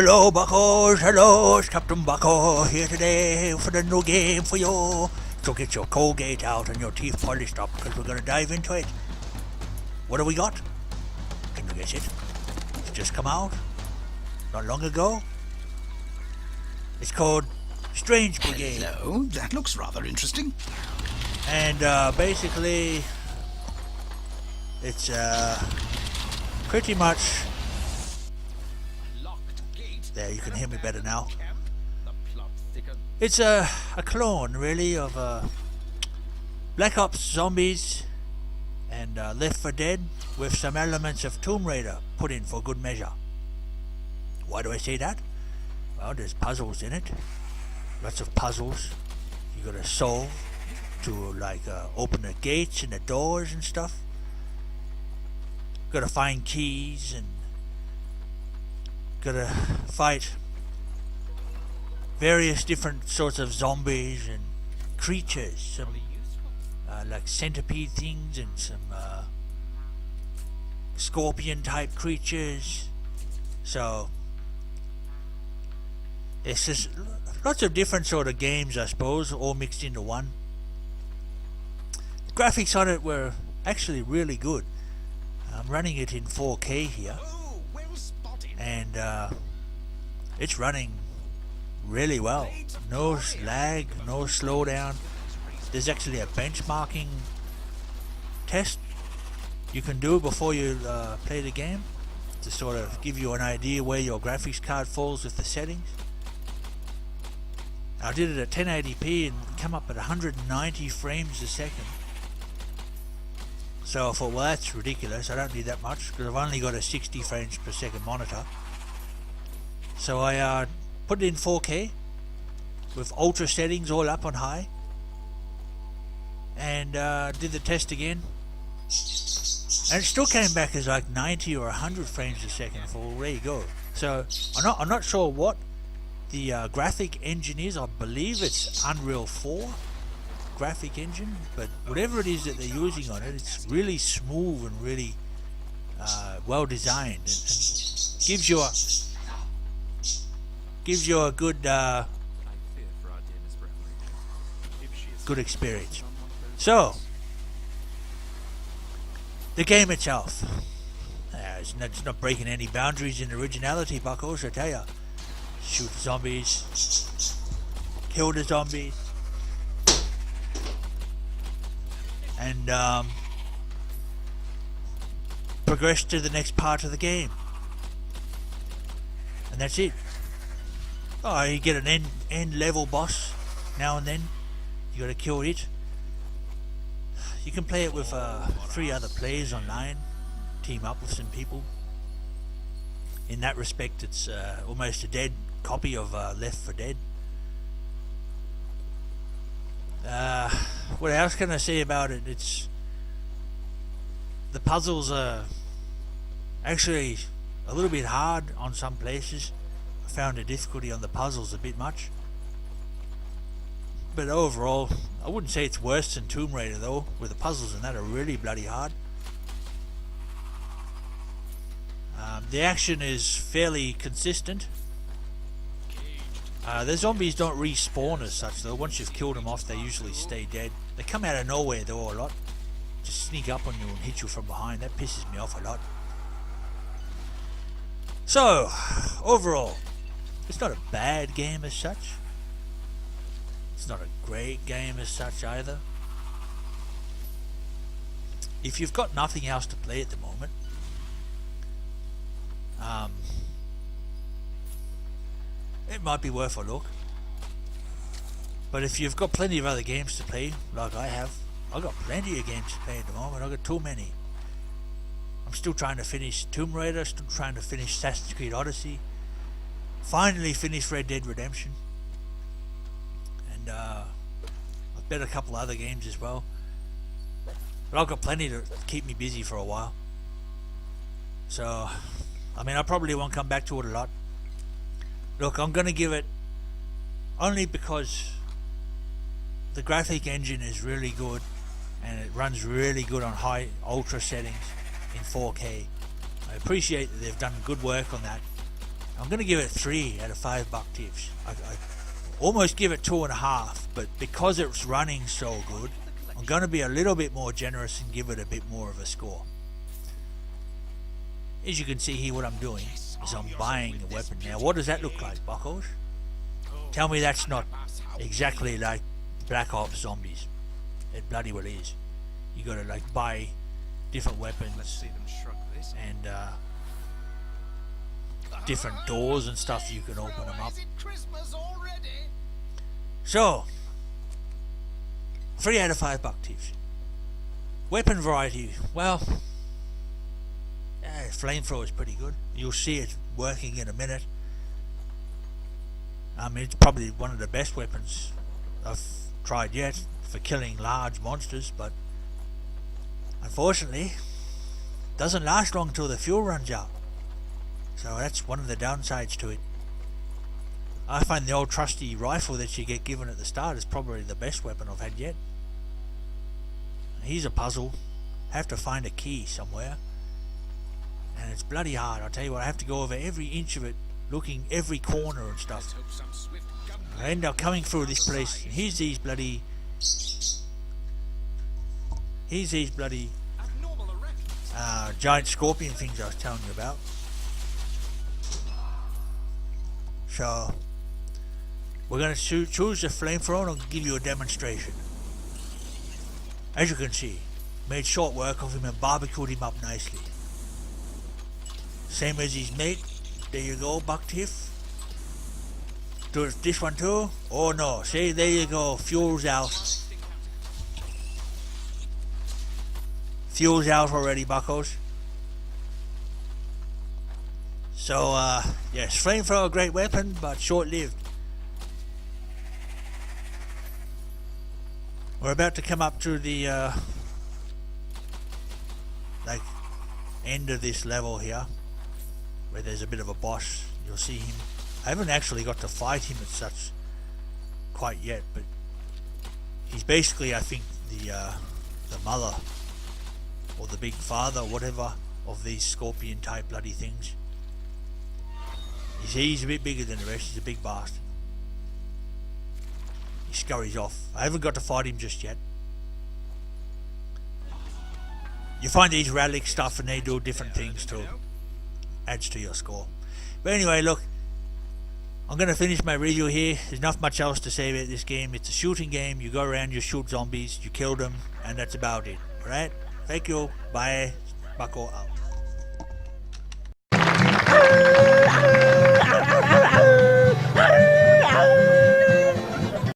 Hello, Buckos. Hello, it's Captain Bucko here today for the new game for you. So get your Colgate out and your teeth polished up because we're going to dive into it. What have we got? Can you guess it? It's just come out. Not long ago. It's called Strange Brigade. Hello, that looks rather interesting. And basically, it's pretty much... There, you can hear me better now. It's a clone, really, of Black Ops Zombies and Left 4 Dead with some elements of Tomb Raider put in for good measure. Why do I say that? Well, there's puzzles in it. Lots of puzzles you gotta solve to like open the gates and the doors and stuff. Gotta find keys and gotta fight various different sorts of zombies and creatures, some like centipede things and some scorpion type creatures. So it's just lots of different sort of games, I suppose, all mixed into one. The graphics on it were actually really good. I'm running it in 4K here, and it's running really well. No lag, no slowdown. There's actually a benchmarking test you can do before you play the game to sort of give you an idea where your graphics card falls with the settings. I did it at 1080p and come up at 190 frames a second. So I thought, well, that's ridiculous. I don't need that much because I've only got a 60 frames per second monitor. So I put it in 4K with ultra settings all up on high, and did the test again, and it still came back as like 90 or 100 frames a second. For there you go. So I'm not sure what the graphic engine is. I believe it's Unreal 4 graphic engine, but whatever it is that they're using on it, it's really smooth and really well designed, and gives you a good good experience. So the game itself, it's not breaking any boundaries in originality, Buckos, I tell ya. Shoot zombies, kill the zombies, and progress to the next part of the game, and that's it. Oh, you get an end level boss now and then. You gotta kill it. You can play it with 3 other players online. Team up with some people. In that respect, it's almost a dead copy of Left 4 Dead. What else can I say about it? It's the puzzles are actually a little bit hard on some places. I found the difficulty on the puzzles a bit much, but overall I wouldn't say it's worse than Tomb Raider though, where the puzzles in that are really bloody hard. The action is fairly consistent. The zombies don't respawn as such though. Once you've killed them off, they usually stay dead. They come out of nowhere though a lot, just sneak up on you and hit you from behind. That pisses me off a lot. So overall, it's not a bad game as such. It's not a great game as such either. If you've got nothing else to play at the moment, it might be worth a look. But if you've got plenty of other games to play, like I have, I've got plenty of games to play at the moment. I've got too many. I'm still trying to finish Tomb Raider, still trying to finish Assassin's Creed Odyssey. Finally finished Red Dead Redemption, and I've bet a couple other games as well, but I've got plenty to keep me busy for a while. So I mean, I probably won't come back to it a lot. Look, I'm gonna give it, only because the graphic engine is really good and it runs really good on high ultra settings in 4K. I appreciate that they've done good work on that. I'm going to give it 3 out of 5 buck tips. I almost give it 2.5, but because it's running so good, I'm going to be a little bit more generous and give it a bit more of a score. As you can see here, what I'm doing is I'm buying a weapon. Now, what does that look like, buckos? Tell me that's not exactly like Black Ops Zombies. It bloody well is. You got to like buy different weapons and different doors and stuff. You can open them up. So, 3 out of 5 buck tips. Weapon variety, well, flamethrower is pretty good. You'll see it working in a minute. I mean, it's probably one of the best weapons I've tried yet for killing large monsters, but unfortunately doesn't last long until the fuel runs out. So that's one of the downsides to it. I find the old trusty rifle that you get given at the start is probably the best weapon I've had yet. Here's a puzzle. Have to find a key somewhere. And it's bloody hard. I'll tell you what, I have to go over every inch of it, looking every corner and stuff. I end up coming through this place, and here's these bloody giant scorpion things I was telling you about. So we're going to choose the flamethrower and I'll give you a demonstration. As you can see, made short work of him and barbecued him up nicely. Same as his mate. There you go, buck tiff. Do this one too? Oh no, see, there you go, fuel's out. Fuel's out already, buckos. So, yes, flamethrower, a great weapon, but short-lived. We're about to come up to the, like, end of this level here, where there's a bit of a boss. You'll see him. I haven't actually got to fight him as such quite yet, but he's basically, I think, the mother, or the big father, whatever, of these scorpion-type bloody things. He's a bit bigger than the rest. He's a big bastard. He scurries off. I haven't got to fight him just yet. You find these relic stuff and they do different things too. Adds to your score. But anyway, look, I'm going to finish my review here. There's not much else to say about this game. It's a shooting game. You go around, you shoot zombies, you kill them, and that's about it. Alright? Thank you. Bye. Bucko out.